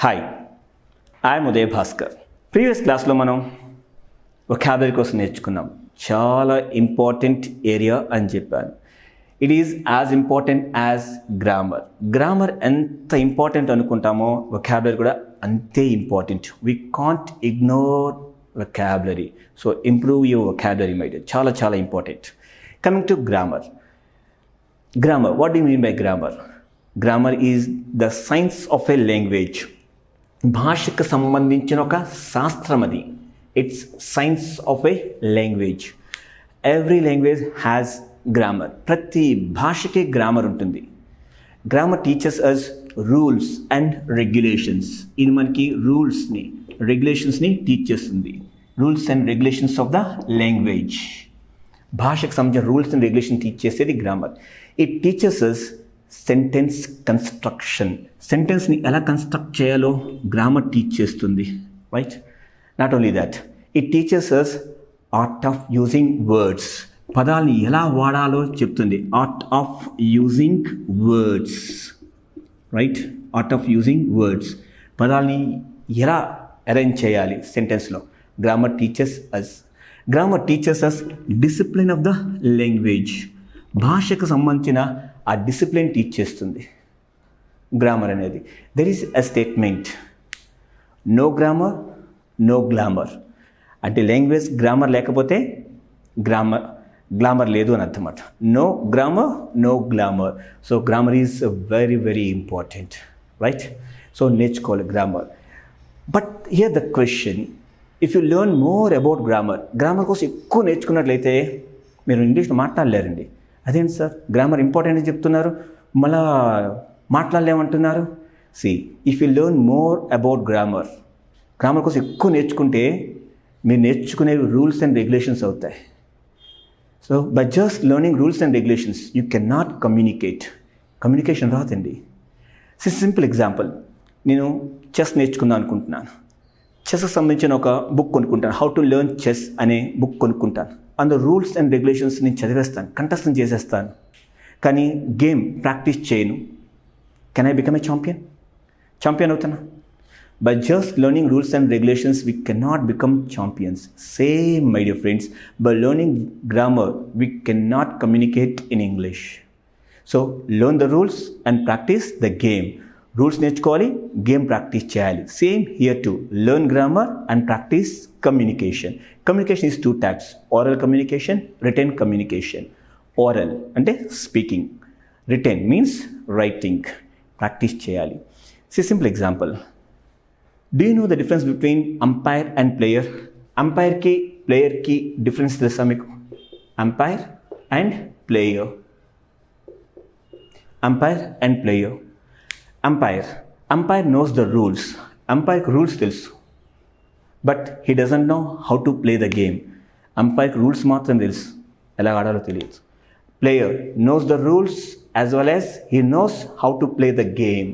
Hi, I'm Uday Bhaskar. Previous క్లాస్లో మనం vocabulary కోసం నేర్చుకున్నాం. చాలా ఇంపార్టెంట్ ఏరియా అని చెప్పాను. It is as important as grammar. Grammar ఎంత ఇంపార్టెంట్ అనుకుంటామో వొకాబులరీ కూడా అంతే important. We can't ignore vocabulary. So improve your vocabulary my dear. చాలా చాలా important. Coming to grammar. Grammar. What do you mean by grammar? Grammar is the science of a language. భాషకు సంబంధించిన ఒక శాస్త్రం అది. It's science of a language. Every language has grammar. ప్రతి భాషకి grammar ఉంటుంది. Grammar teaches us rules and regulations. ఇది మనకి రూల్స్ని రెగ్యులేషన్స్ని టీచ్ చేస్తుంది. Rules and regulations of the language. భాషకు సంబంధించిన రూల్స్ అండ్ రెగ్యులేషన్ టీచ్ చేసేది grammar. It teaches us sentence construction. సెంటెన్స్ని ఎలా కన్స్ట్రక్ట్ చేయాలో గ్రామర్ టీచ్ చేస్తుంది. Right? Not only that, it teaches us art of using words. పదాలని ఎలా వాడాలో చెప్తుంది. Art of using words. Right? Art of using words. పదాలని ఎలా అరేంజ్ చేయాలి సెంటెన్స్లో. Grammar teaches us. Grammar teaches us discipline of the language. భాషకు సంబంధించిన ఆ డిసిప్లిన్ టీచ్ చేస్తుంది గ్రామర్ అనేది. There is a statement, no grammar no glamour. అంటే లాంగ్వేజ్ గ్రామర్ లేకపోతే గ్లామర్ లేదు అని అర్థమాట. No grammar no glamour. So grammar is very very important. Right? So నేర్చుకోవాలి grammar. But here the question, if you learn more about grammar కోసం ఎక్కువ నేర్చుకున్నట్లయితే మీరు ఇంగ్లీష్లో మాట్లాడలేరండి. అదేంటి సార్, గ్రామర్ ఇంపార్టెంట్ అని చెప్తున్నారు, మళ్ళా మాట్లాడలేమంటున్నారు. See, if you learn more about grammar కోసం ఎక్కువ నేర్చుకుంటే మీరు నేర్చుకునే రూల్స్ అండ్ రెగ్యులేషన్స్ అవుతాయి. So by just learning rules and regulations you can not communication రాదండి. సింపుల్ ఎగ్జాంపుల్, నేను చెస్ నేర్చుకుందాం అనుకుంటున్నాను. చెస్కి సంబంధించిన ఒక బుక్ కొనుక్కుంటాను. హౌ టు లెర్న్ చెస్ అనే బుక్ కొనుక్కుంటాను. అందులో రూల్స్ అండ్ రెగ్యులేషన్స్ నేను చదివేస్తాను, కంఠస్థం చేసేస్తాను. కానీ గేమ్ ప్రాక్టీస్ చేయను. Can I become a champion అవుతానా? By just learning rules and regulations we can not become champions. Same my dear friends, by learning grammar we can not communicate in English. So learn the rules and practice the game. Rules నేర్చుకోవాలి, game practice చేయాలి. Same here to learn grammar and practice communication. Communication is 2 types, oral communication, written communication. Oral అంటే speaking, written means writing. Practice చేయాలి. Simple example, do you know the difference between umpire and player? అంపైర్కి ప్లేయర్కి difference తెలుసా మీకు? Umpire and player. Umpire knows the rules. అంపైర్కి rules తెలుసు, but he doesn't know how to play the game. అంపైర్కి rules మాత్రం తెలుసు, ఎలా ఆడాలో తెలియదు. Player knows the rules as well as he knows how to play the game.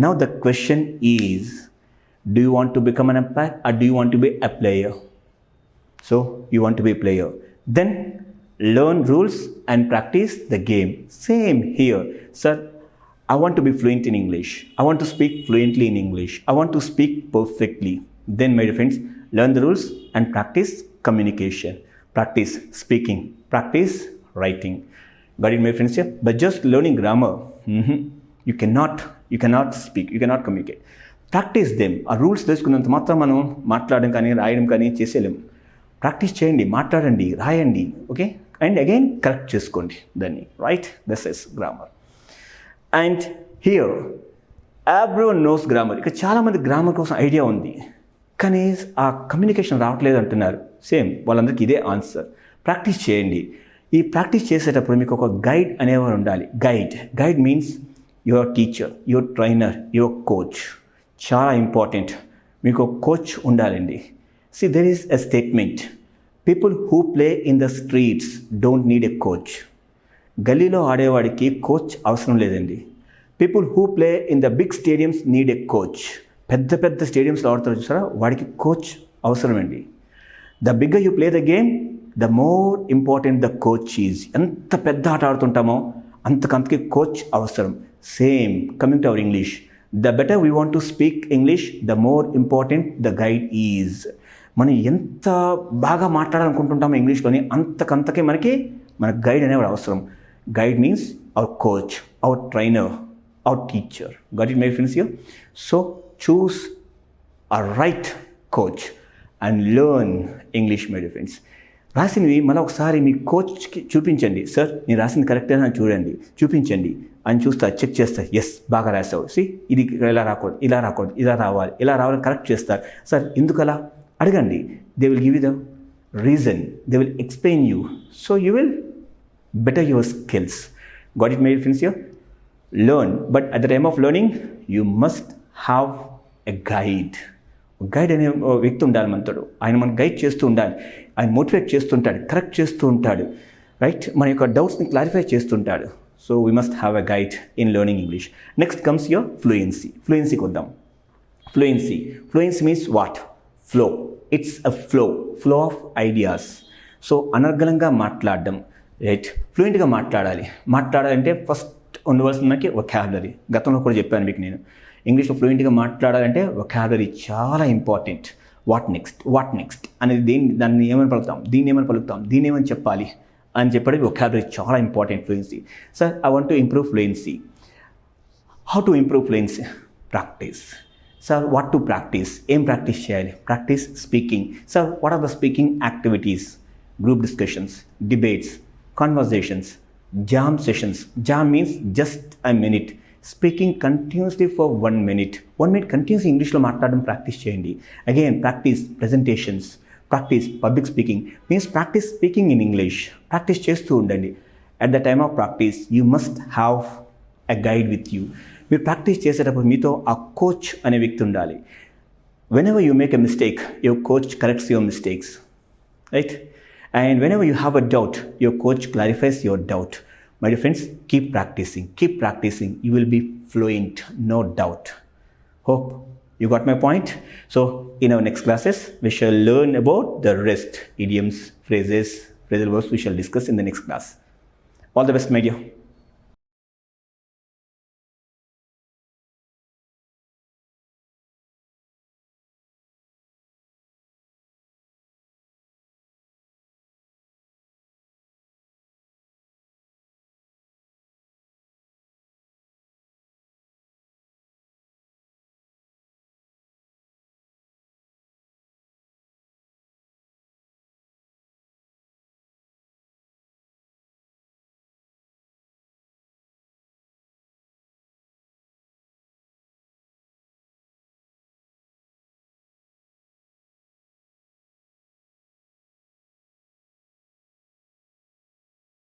Now the question is, do you want to become an umpire or do you want to be a player? So you want to be a player. Then learn rules and practice the game. Same here. Sir, I want to be fluent in English. I want to speak fluently in English. I want to speak perfectly. Then my dear friends, learn the rules and practice communication. Practice speaking, practice writing. Got it, my friends? Here, by just learning grammar, you cannot speak, you cannot communicate. Practice them. ఆ rules తెలుసుకున్నంత మాత్రం మనం మాట్లాడడం కానీ రాయడం కానీ చేసేలేము. Practice చేయండి, మాట్లాడండి, రాయండి. ఓకే? అండ్ అగైన్ కరెక్ట్ చేసుకోండి దాన్ని. Right? This is grammar. And here everyone knows grammar. ఇక చాలామంది గ్రామర్ కోసం ఐడియా ఉంది, కానీ ఆ కమ్యూనికేషన్ రావట్లేదు అంటున్నారు. సేమ్ వాళ్ళందరికీ ఇదే ఆన్సర్. ప్రాక్టీస్ చేయండి. ఈ ప్రాక్టీస్ చేసేటప్పుడు మీకు ఒక గైడ్ అనేవారు ఉండాలి. Guide means your teacher, your trainer, your coach. చాలా ఇంపార్టెంట్. మీకు ఒక కోచ్ ఉండాలండి. See, there is a statement, people who play in the streets don't need a coach. గల్లీలో ఆడేవాడికి కోచ్ అవసరం లేదండి. People who play in the big stadiums need a coach. పెద్ద స్టేడియంస్లో ఆడుతారు చూసారా, వాడికి కోచ్ అవసరమండి. The bigger you play the game, the more important the coach is. ఎంత పెద్ద ఆట ఆడుతుంటామో అంతకంతకి కోచ్ అవసరం. Same coming to our English, The better we want to speak English, the more important the guide is. మనం ఎంత బాగా మాట్లాడాలనుకుంటుంటామో ఇంగ్లీష్లోని అంతకంతకే మనకి మన guide అనేవాడు అవసరం. Guide means our coach, our trainer, our teacher. Got it my friends here? So choose a right coach and learn English, my dear friends. రాసినవి మళ్ళీ ఒకసారి మీ కోచ్కి చూపించండి. సార్ నేను రాసింది కరెక్టేనా చూడండి, చూపించండి అని చూస్తా, చెక్ చేస్తారు. ఎస్, బాగా రాసావు, సి ఇది ఇలా రాకూడదు, ఇలా రాకూడదు, ఇలా రావాలి, ఇలా రావాలని కరెక్ట్ చేస్తారు. సార్ ఎందుకు అలా అడగండి. They will give you the reason, they will explain you. So you will better your skills. Got it, my friends here? Learn, but at the time of learning, you must have a guide. Guide అనే వ్యక్తి ఉండాలి మనతో. ఆయన మన guide చేస్తూ ఉండాలి, ఆయన motivate చేస్తుంటాడు, కరెక్ట్ చేస్తూ ఉంటాడు, రైట్? మన యొక్క డౌట్స్ని క్లారిఫై చేస్తుంటాడు. So we must have a guide in learning English. Next comes your fluency. ఫ్లూయెన్సీకి వద్దాం. Fluency means what? Flow. It's a flow of ideas. So అనర్గళంగా మాట్లాడడం, రైట్? ఫ్లూయెంట్గా మాట్లాడాలంటే ఫస్ట్ ఉండవలసిన మనకి వొకాబులరీ. గతంలో కూడా చెప్పాను మీకు నేను, ఇంగ్లీష్లో ఫ్లూయెంట్గా మాట్లాడాలంటే వొకాబులరీ చాలా ఇంపార్టెంట్. వాట్ నెక్స్ట్ అనేది దాన్ని ఏమని పలుకుతాం, దీన్ని ఏమని చెప్పాలి అని చెప్పడం వొకాబులరీ చాలా important. Fluency. Sir I want to improve fluency. How to improve fluency? Practice. Sir what to practice? ఏం ప్రాక్టీస్ చేయాలి? Practice speaking. Sir what are the speaking activities? Group discussions, debates, conversations, jam sessions. Jam means just a minute. Speaking continuously for 1 minute. 1 minute continuously ఇంగ్లీష్లో మాట్లాడడం practice చేయండి. Again practice presentations, practice public speaking. Means practice speaking in English. Practice చేస్తూ ఉండండి. At the time of practice you must have a guide with you. మీరు practice చేసేటప్పుడు మీతో ఆ coach అనే వ్యక్తి ఉండాలి. whenever you make a mistake, your coach corrects your mistakes, right? And whenever you have a doubt, your coach clarifies your doubt. My dear friends, keep practicing. You will be fluent, no doubt. Hope you got my point. So in our next classes, we shall learn about the rest, idioms, phrases, phrasal verbs we shall discuss in the next class. All the best, my dear.